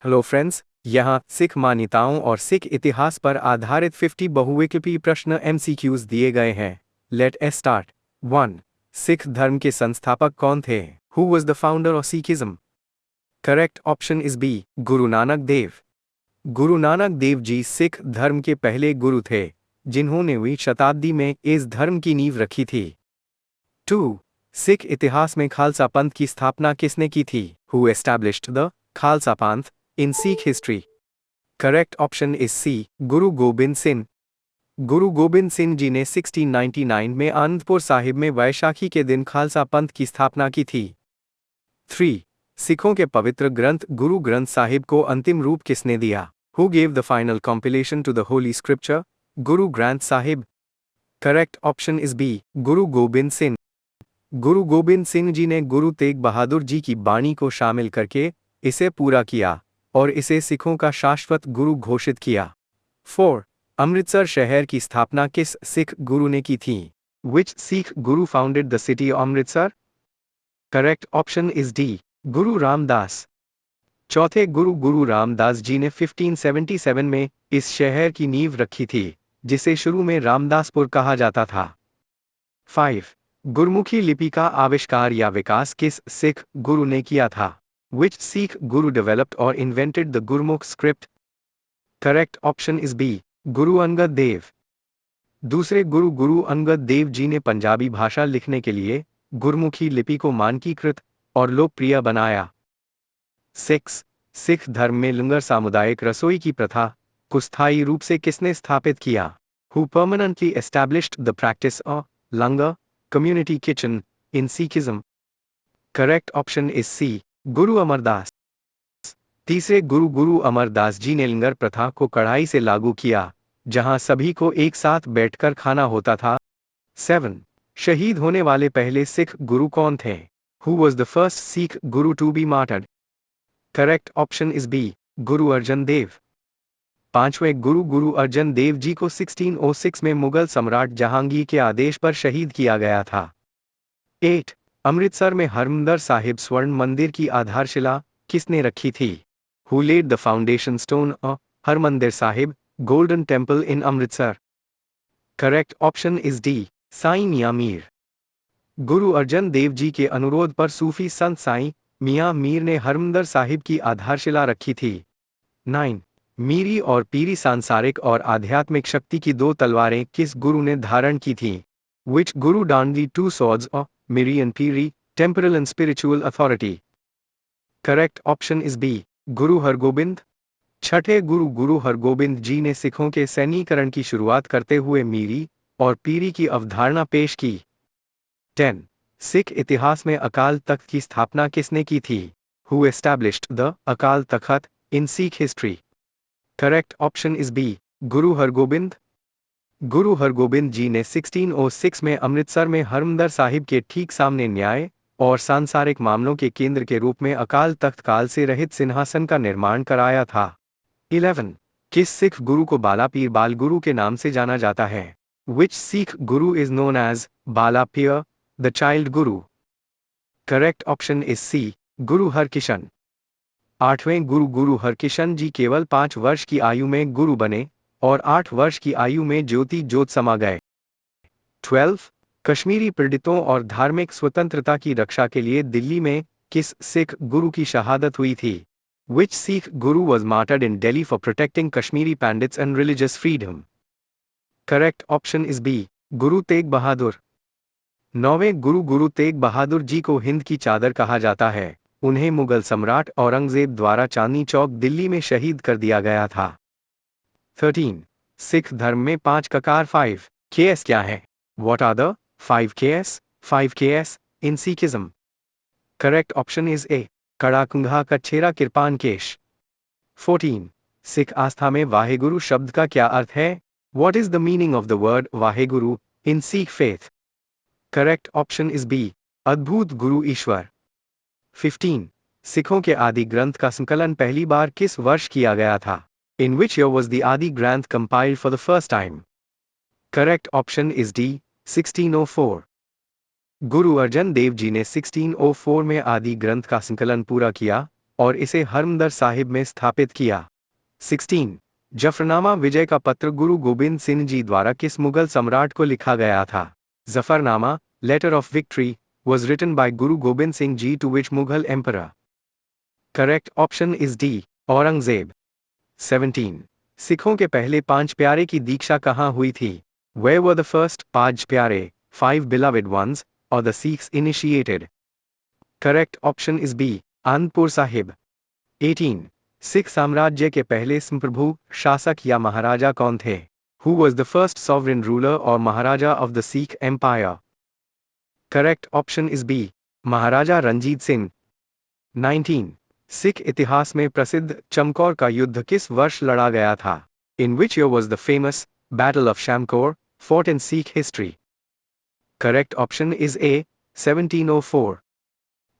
Hello friends, यहाँ सिख मान्यताओं और सिख इतिहास पर आधारित 50 बहुविकल्पीय प्रश्न एमसीक्यूज दिए गए हैं। Late S start. 1. सिख धर्म के संस्थापक कौन थे? Who was the founder of Sikhism? Correct option is B, Guru Nanak देव। गुरु नानक देव जी सिख धर्म के पहले गुरु थे, जिन्होंने 9वीं शताब्दी में इस धर्म की नींव रखी थी। 2. सिख इतिहास में खालसा पंथ की स्थापना किसने की थी? हु एस्टैब्लिश्ड द खालसा पंथ in Sikh history? Correct option is C, Guru Gobind Singh. Guru Gobind Singh ji ने 1699 में आनंदपुर साहिब में वैशाखी के दिन खालसा पंथ की स्थापना की थी। 3. सिखों के पवित्र ग्रंथ गुरु ग्रंथ साहिब को अंतिम रूप किसने दिया? Who gave the final compilation to the holy scripture? Guru Granth Sahib. Correct option is B, Guru Gobind Singh. Guru Gobind Singh ji ने गुरु तेग बहादुर जी की बाणी को शामिल करके इसे पूरा किया और इसे सिखों का शाश्वत गुरु घोषित किया। 4. अमृतसर शहर की स्थापना किस सिख गुरु ने की थी? Which Sikh Guru founded the city of Amritsar? Correct option is D, गुरु रामदास। चौथे गुरु गुरु रामदास जी ने 1577 में इस शहर की नींव रखी थी, जिसे शुरू में रामदासपुर कहा जाता था। 5. गुरमुखी लिपि का आविष्कार या विकास किस सिख गुरु ने किया था? Which Sikh Guru developed or invented the Gurmukh script? Correct option is B, Guru Angad Dev. दूसरे गुरु गुरु अंगद देव जी ने पंजाबी भाषा लिखने के लिए गुरमुखी लिपि को मानकीकृत और लोकप्रिय बनाया। 6. सिख धर्म में लंगर सामुदायिक रसोई की प्रथा को स्थायी रूप से किसने स्थापित किया? Who permanently established the practice of langar community kitchen in Sikhism? Correct option is C, गुरु अमरदास। तीसरे गुरु गुरु अमरदास जी ने लंगर प्रथा को कड़ाई से लागू किया, जहां सभी को एक साथ बैठकर खाना होता था। 7. शहीद होने वाले पहले सिख गुरु कौन थे? Who was the first Sikh Guru to be martyred? Correct option is B, Guru Arjan Dev. पांचवें गुरु गुरु अर्जन देव जी को 1606 में मुगल सम्राट जहांगीर के आदेश पर शहीद किया गया था। 8. अमृतसर में हरमंदिर साहिब स्वर्ण मंदिर की आधारशिला किसने रखी थी? Who laid the foundation stone of Harmandir Sahib Golden Temple in Amritsar? Correct option is D, Sai मियां मीर। गुरु अर्जन देव जी के अनुरोध पर सूफी संत साईं मियां मीर ने हरमंदिर साहिब की आधारशिला रखी थी। 9. मीरी और पीरी सांसारिक और आध्यात्मिक शक्ति की दो तलवारें किस गुरु ने धारण की थीं? Which Guru donned the two swords of Miri and Piri, temporal and spiritual authority? Correct option is B, गुरु हरगोबिंद। छठे गुरु गुरु हरगोबिंद जी ने सिखों के सैन्यीकरण की शुरुआत करते हुए मीरी और पीरी की अवधारणा पेश की। 10. सिख इतिहास में अकाल तख्त की स्थापना किसने की थी? Who established the Akal Takht in Sikh history? Correct option is B, गुरु हरगोबिंद। गुरु हरगोबिंद जी ने 1606 में अमृतसर में हरमंदिर साहिब के ठीक सामने न्याय और सांसारिक मामलों के केंद्र के रूप में अकाल तख्त काल से रहित सिंहासन का निर्माण कराया था। 11. किस सिख गुरु को बाला पीर बाल गुरु के नाम से जाना जाता है? Which Sikh Guru is known as Bala Peer, the child guru? Correct option is C, गुरु हरकिशन। आठवें गुरु गुरु हरकिशन जी केवल 5 वर्ष की आयु में गुरु बने और 8 वर्ष की आयु में ज्योति ज्योत समा गए। 12. कश्मीरी पीड़ितों और धार्मिक स्वतंत्रता की रक्षा के लिए दिल्ली में किस सिख गुरु की शहादत हुई थी? Which Sikh Guru was martyred in Delhi for protecting Kashmiri Pandits and religious freedom? Correct option is B, Guru Tegh Bahadur. नौवें गुरु गुरु तेग बहादुर जी को हिंद की चादर कहा जाता है। उन्हें मुगल सम्राट औरंगजेब द्वारा चांदनी चौक दिल्ली में शहीद कर दिया गया था। 13. सिख धर्म में 5 ककार 5 KS क्या है? What are the 5 KS in Sikhism? Correct option is A, कड़ाकुंघा कच्छेरा kirpan केश। 14. सिख आस्था में वाहेगुरु शब्द का क्या अर्थ है? What is the meaning of the word Waheguru in Sikh faith? Correct option is B, अद्भुत गुरु ईश्वर। 15. सिखों के आदि ग्रंथ का संकलन पहली बार किस वर्ष किया गया था? In which year was the Adi Granth compiled for the first time? Correct option is D, 1604. Guru Arjan Dev ji ने 1604 में आदि ग्रंथ का संकलन पूरा किया, और इसे हरमंदिर साहिब में स्थापित किया? 16. जफरनामा विजय का पत्र गुरु गोबिंद सिंह जी द्वारा किस मुगल सम्राट को लिखा गया था? Zafarnama, letter of victory, was written by Guru Gobind Singh Ji to which Mughal emperor? Correct option is D. Aurangzeb. 17. सिखों के पहले पांच प्यारे की दीक्षा कहाँ हुई थी? Where were the first पांच प्यारे, 5 beloved ones, or the Sikhs initiated? Correct option is B. Anandpur Sahib. 18. Sikh साम्राज्य के पहले संप्रभु, शासक या महाराजा कौन थे? Who was the first sovereign ruler or Maharaja of the Sikh Empire? Correct option is B. महाराजा रंजीत सिंह. 19. सिख इतिहास में प्रसिद्ध चमकौर का युद्ध किस वर्ष लड़ा गया था? In which year was the famous Battle of Shamkor fought in Sikh history? Correct option is A. 1704.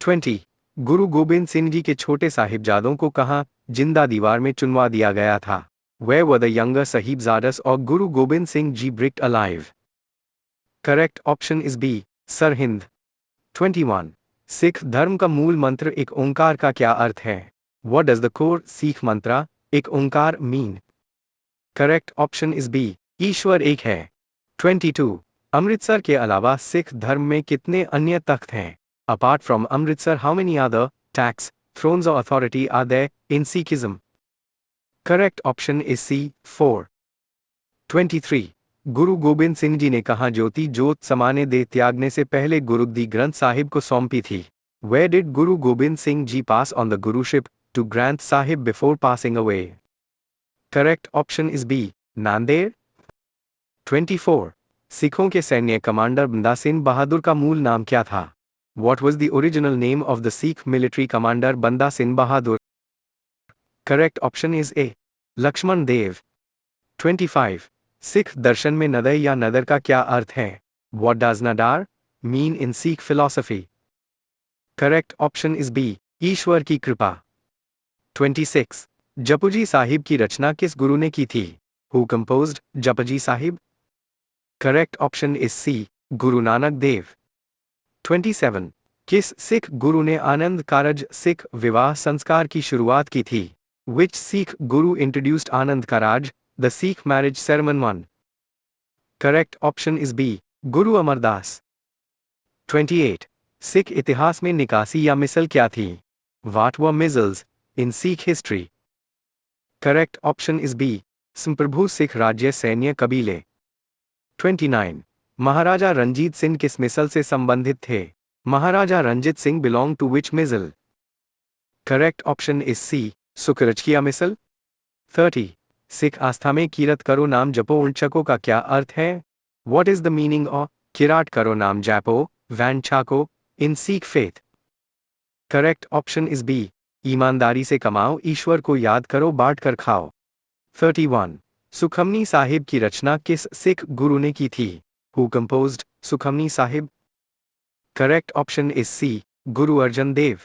20. Guru Gobind Singh ji के छोटे साहिबजादों को कहाँ जिंदा दीवार में चुनवा दिया गया था? Where were the younger Sahibzadas or Guru Gobind Singh Ji bricked alive? Correct option is B. Sirhind. 21. Sikh धर्म का मूल मंत्र एक ओंकार का क्या अर्थ है? What does the core Sikh mantra एक ओंकार mean? Correct option is B. ईश्वर एक है. 22. अमृतसर के अलावा सिख धर्म में कितने अन्य तख्त हैं? Apart from Amritsar, how many other tax, thrones or authority are there in Sikhism? Correct option is C. 4. 23. Guru Gobind Singh ji ने कहाँ ज्योति जोत समाने दे त्यागने से पहले गुरुगद्दी ग्रंथ साहिब को सौंपी थी? Where did Guru Gobind Singh Ji pass on the Guruship to Granth Sahib before passing away? Correct option is B. Nanded. 24. सिखों के सैन्य कमांडर बंदा सिंह बहादुर का मूल नाम क्या था? What was the original name of the Sikh military commander Banda Singh Bahadur? Correct option is A. Lakshman देव. 25. सिख दर्शन में नदय या नदर का क्या अर्थ है? What does nadar mean in Sikh philosophy? Correct option is B. ईश्वर की कृपा. 26. जपुजी साहिब की रचना किस गुरु ने की थी? Who composed Japji Sahib? Correct option is C. गुरु नानक देव. 27. किस सिख गुरु ने आनंद कारज सिख विवाह संस्कार की शुरुआत की थी? Which Sikh Guru introduced Anand Karaj, the Sikh marriage ceremony? Correct option is B. Guru Amar Das. 28. Sikh इतिहास में निकासी या मिसल क्या थी? What were missiles in Sikh history? Correct option is B. संप्रभु सिख राज्य सैन्य कबीले. 29. महाराजा रंजीत सिंह किस मिसल से संबंधित थे? महाराजा Ranjit Singh belong to which missile? Correct option is C. सुकरजकिया मिसल. 30. सिख आस्था में कीरत करो नाम जपो उंचको का क्या अर्थ है? What is the meaning of किराट करो नाम जपो van छाको in Sikh faith? Correct option is B. ईमानदारी से कमाओ ईश्वर को याद करो बांट कर खाओ. 31. सुखमनी साहिब की रचना किस सिख गुरु ने की थी? Who composed Sukhmani Sahib? Correct option is C. Guru Arjan Dev.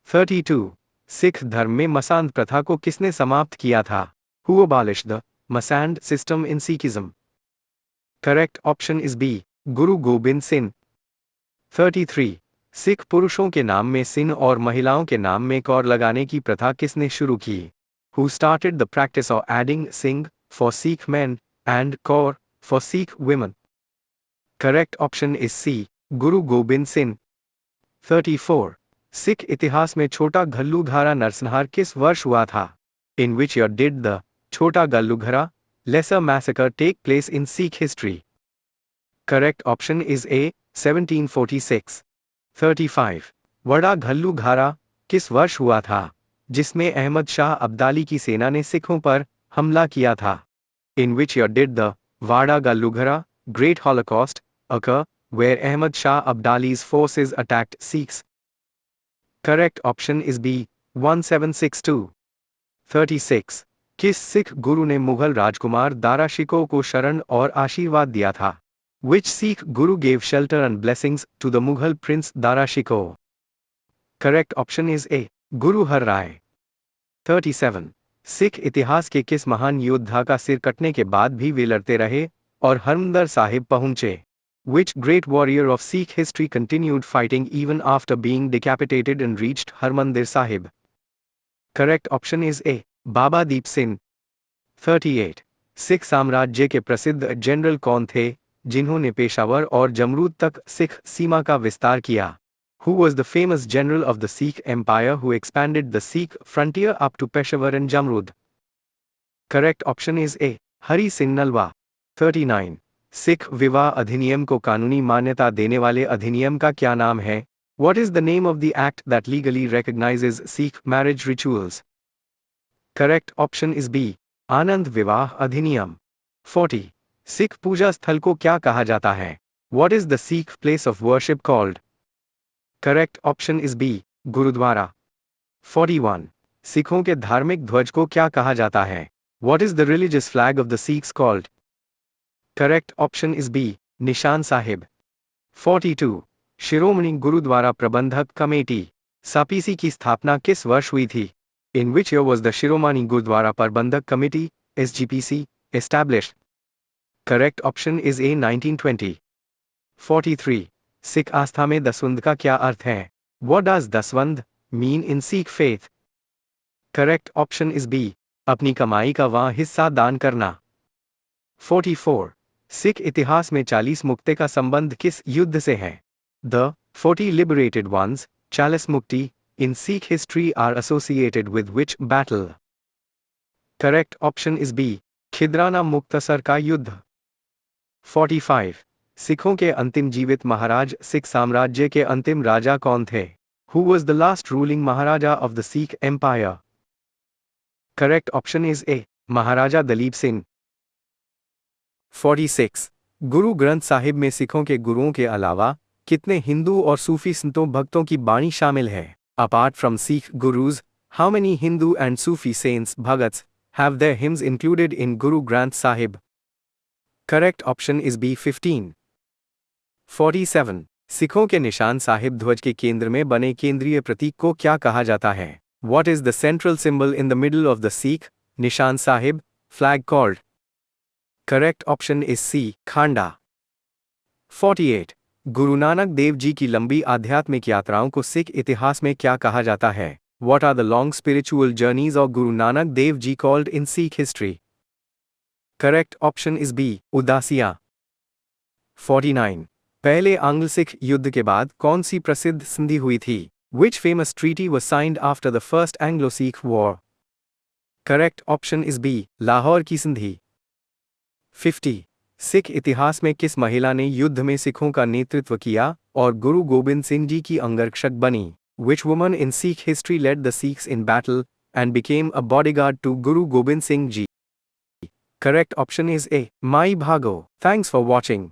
32. Sikh धर्म में मसांद प्रथा को किसने समाप्त किया था? Who abolished the Masand system in Sikhism? Correct option is B. Guru Gobind Singh. 33. Sikh पुरुषों के नाम में सिंह और महिलाओं के नाम में कौर लगाने की प्रथा किसने शुरू की? Who started the practice of adding Singh for Sikh men and Kaur for Sikh women? Correct option is C. Guru Gobind Singh. 34. Sikh इतिहास में छोटा घल्लूघारा नरसंहार किस वर्ष हुआ था? In which year did the छोटा गल्लूघरा lesser massacre take place in Sikh history? Correct option is A. 1746. 35. Vada घल्लूघारा किस वर्ष हुआ था जिसमें अहमद शाह अब्दाली की सेना ने सिखों पर हमला किया था? In which year did the Vada Gallugara Great Holocaust occur, where Ahmad Shah Abdali's forces attacked Sikhs? Correct option is B. 1762. 36. किस सिख गुरु ने मुगल राजकुमार दारा शिकोह को शरण और आशीर्वाद दिया था? Which Sikh Guru gave shelter and blessings to the Mughal prince Dara Shikoh? Correct option is A. Guru Har Rai. 37. Sikh इतिहास के किस महान योद्धा का सिर कटने के बाद भी वे लड़ते रहे और हरमंदिर साहिब पहुंचे? Which great warrior of Sikh history continued fighting even after being decapitated and reached Harmandir Sahib? Correct option is A Baba Deep Singh. 38 Sikh साम्राज्य के प्रसिद्ध जनरल कौन थे जिन्होंने पेशावर और जमरूद तक सिख सीमा का विस्तार किया? Who was the famous general of the Sikh Empire who expanded the Sikh frontier up to Peshawar and Jamrud? Correct option is A. Hari Singh Nalwa। 39 Sikh विवाह अधिनियम को कानूनी मान्यता देने वाले अधिनियम का क्या नाम है? What is the name of the act that legally recognizes Sikh marriage rituals? Correct option is B. आनंद विवाह अधिनियम। 40 सिख पूजा स्थल को क्या कहा जाता है? What is the Sikh place of worship called? Correct option is B. Gurdwara. 41 सिखों के धार्मिक ध्वज को क्या कहा जाता है? What is the religious flag of the Sikhs called? Correct option is B. निशान साहिब। 42 शिरोमणि गुरुद्वारा प्रबंधक कमेटी सापीसी की स्थापना किस वर्ष हुई थी? In which year was the Shiromani Gurdwara Prabandhak Committee (SGPC) established? Correct option is A. 1920। 43 Sikh आस्था में दसवंध का क्या अर्थ है? What does Dasvandh mean in Sikh faith? Correct option is B. अपनी कमाई का वां हिस्सा दान करना। 44 सिख इतिहास में 40 मुक्ते का संबंध किस युद्ध से है? The 40 liberated ones, Chalis Mukti, in Sikh history are associated with which battle? Correct option is B. Khidrana Muktsar का युद्ध। 45 सिखों के अंतिम जीवित महाराज सिख साम्राज्य के अंतिम राजा कौन थे? Who was the last ruling Maharaja of the Sikh Empire? Correct option is A. महाराजा दलीप सिंह। 46 गुरु ग्रंथ साहिब में सिखों के गुरुओं के अलावा कितने हिंदू और सूफी संतों भक्तों की बाणी शामिल है? Apart from Sikh gurus, how many Hindu and Sufi saints bhagats have their hymns included in Guru Granth Sahib? Correct option is B. 15। 47 सिखों के निशान साहिब ध्वज के केंद्र में बने केंद्रीय प्रतीक को क्या कहा जाता है? What is the central symbol in the middle of the Sikh निशान Sahib flag called? Correct option is C. खांडा। 48 गुरु नानक देव जी की लंबी आध्यात्मिक यात्राओं को सिख इतिहास में क्या कहा जाता है? What are the long spiritual journeys of Guru Nanak Dev Ji called in Sikh history? Correct option is B. उदासियां। 49 पहले आंग्ल सिख युद्ध के बाद कौन सी प्रसिद्ध संधि हुई थी? Which famous treaty was signed after the first Anglo-Sikh war? Correct option is B. Lahore की संधि। 50 सिख इतिहास में किस महिला ने युद्ध में सिखों का नेतृत्व किया और गुरु गोबिंद सिंह जी की अंगरक्षक बनी? Which woman in Sikh history led the Sikhs in battle and became a bodyguard to Guru Gobind Singh Ji? Correct option is A. Mai Bhago. Thanks for watching.